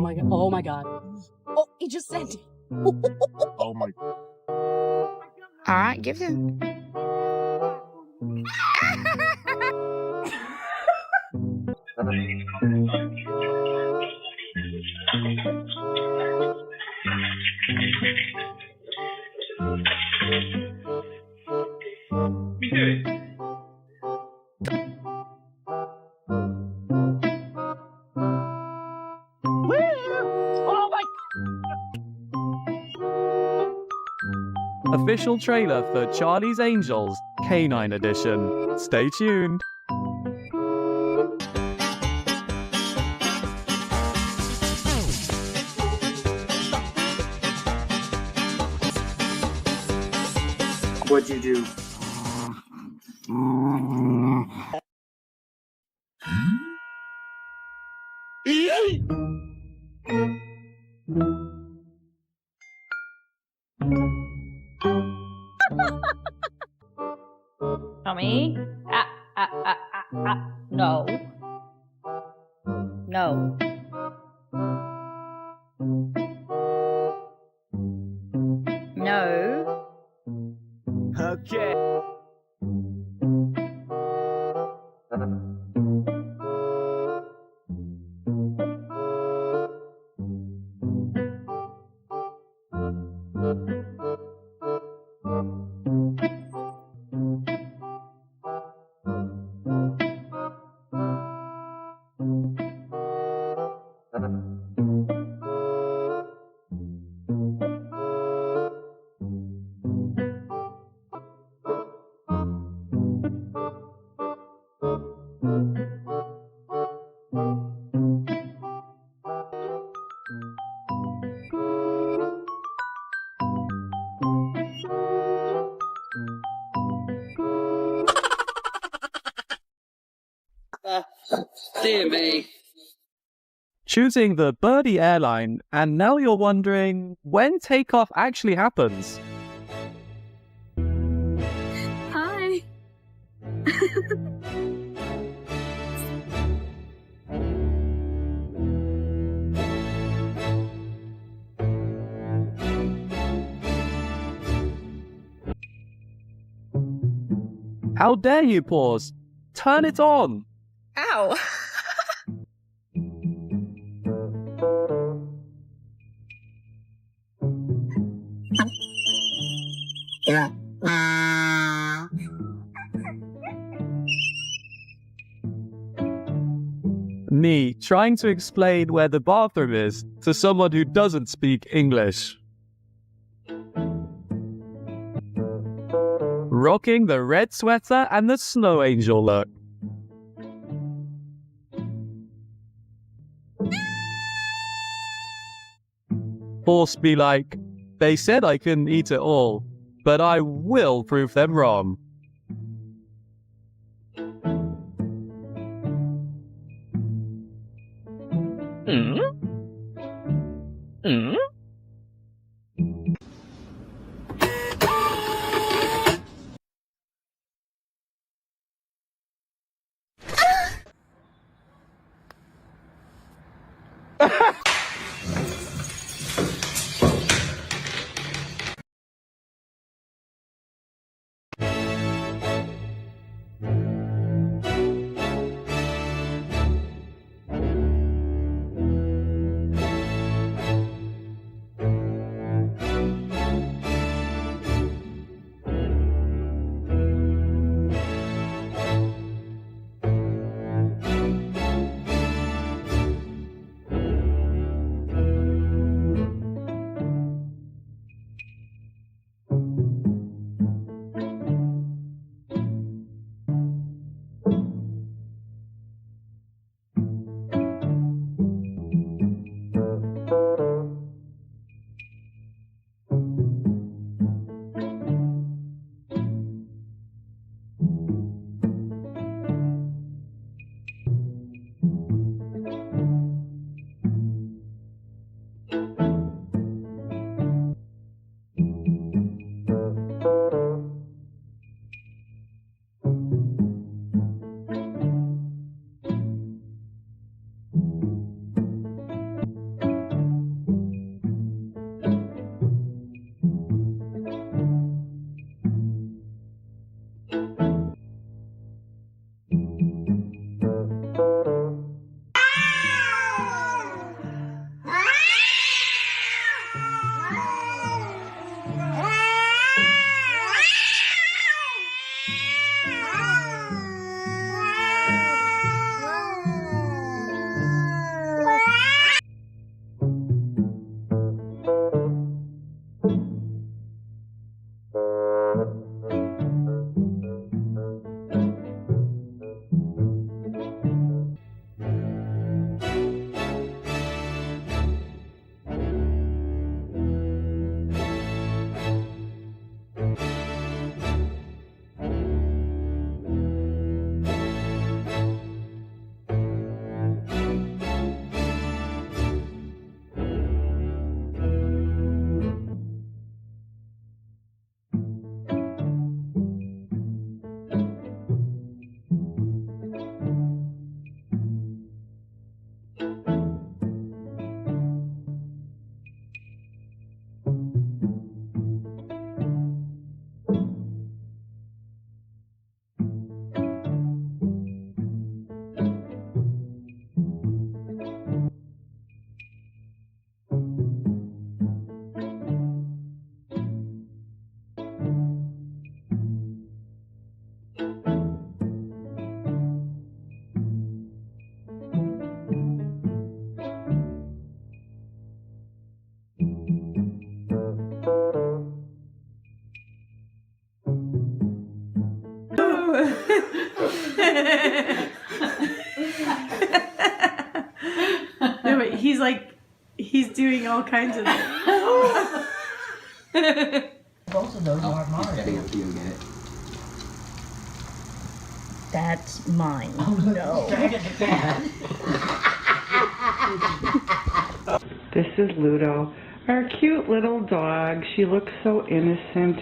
my god. Oh my god. Oh, he just said. Oh my. Alright, give him. Official trailer for Charlie's Angels Canine Edition. Stay tuned. What'd you do? Tommy? No. No. No. Okay. Dear me. Choosing the Birdie airline, and now you're wondering when takeoff actually happens. Hi. How dare you pause? Turn it on! Ow! Me trying to explain where the bathroom is to someone who doesn't speak English. Rocking the red sweater and the snow angel look. Horse be like, they said I couldn't eat it all, but I will prove them wrong. He's doing all kinds of Both of those are mine. That's mine. No. This is Ludo, our cute little dog. She looks so innocent.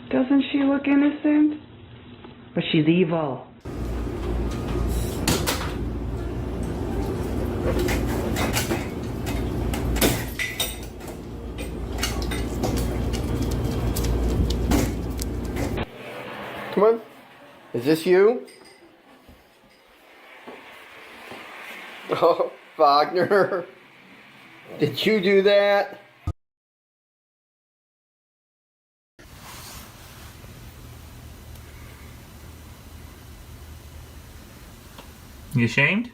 Doesn't she look innocent? But she's evil. Come on. Is this you? Oh, Wagner. Did you do that? You ashamed?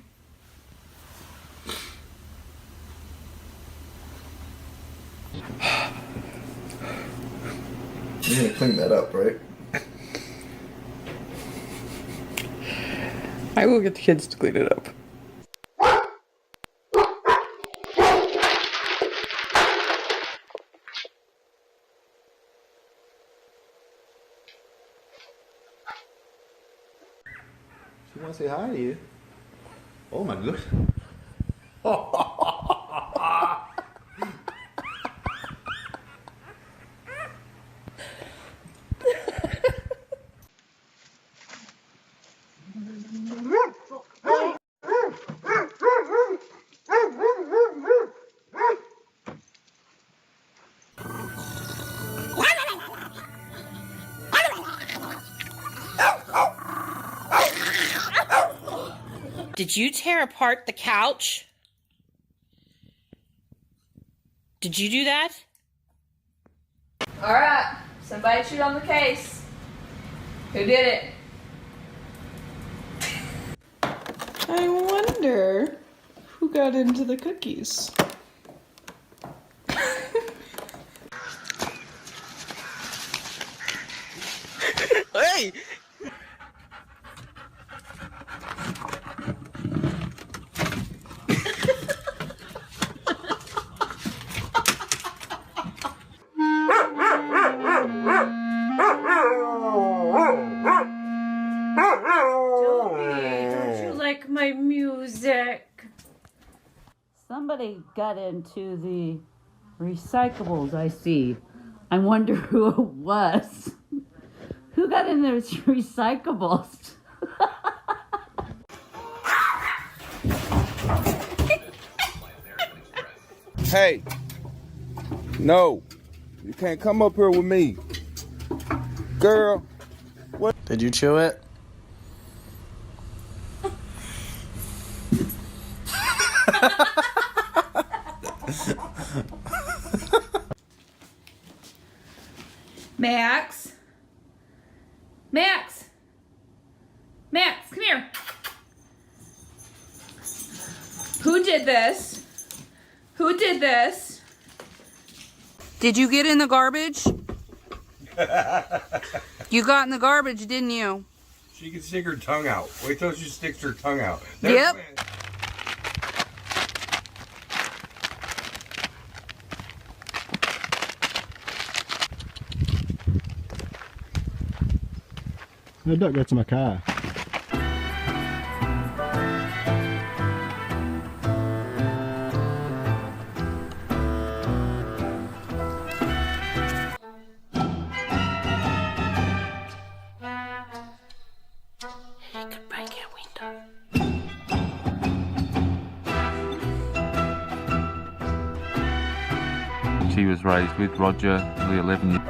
You're gonna clean that up, right? I will get the kids to clean it up. She wants to say hi to you. Oh my goodness. Did you tear apart the couch? Did you do that? All right, somebody shoot on the case. Who did it? I wonder who got into the cookies. Hey! Don't you like my music? Somebody got into the recyclables, I see. I wonder who it was. Who got in those recyclables? Hey, no, you can't come up here with me. Girl, what? Did you chew it? Max. Max. Max, come here. Who did this? Who did this? Did you get in the garbage? You got in the garbage, didn't you? She can stick her tongue out. Wait till she sticks her tongue out. Yep. The duck got to my car. She was raised with Roger, the 11.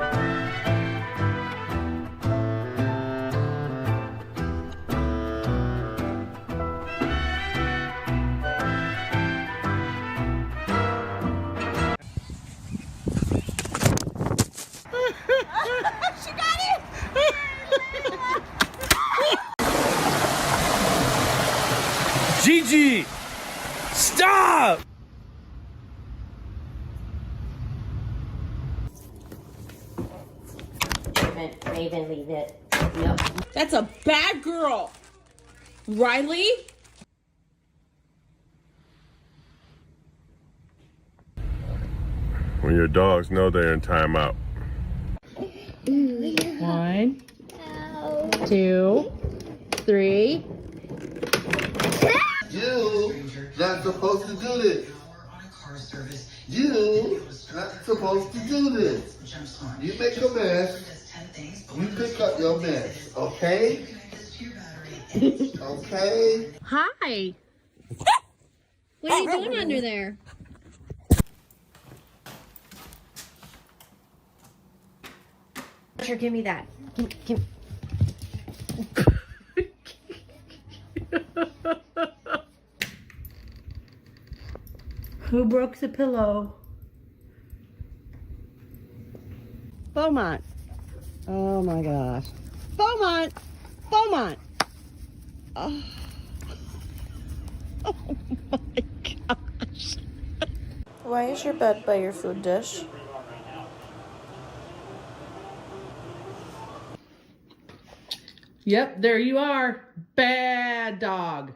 Gigi! Stop! Raven, leave it. Yep. That's a bad girl. Riley? when your dogs know they're in timeout. 1, 2, 3. You not supposed to do this. You not supposed to do this. You make a mess. You pick up your mess, okay? Okay? Hi. What are you doing under there? Sure, give me that. Give. Who broke the pillow? Beaumont. Oh my gosh. Beaumont! Beaumont! Oh, oh my gosh. Why is your bed by your food dish? Yep, there you are. Bad dog.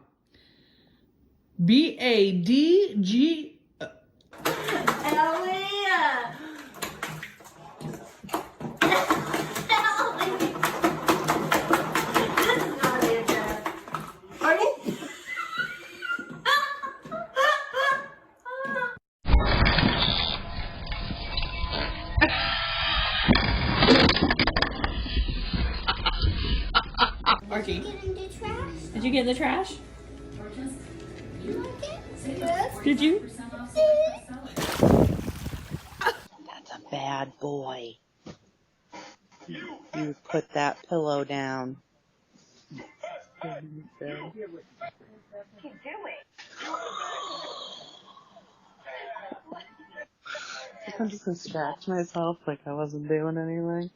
BADG. Elliot! Archie, did you get in the trash? Did you? That's a bad boy. You put that pillow down. I think I'm just gonna scratch myself like I wasn't doing anything.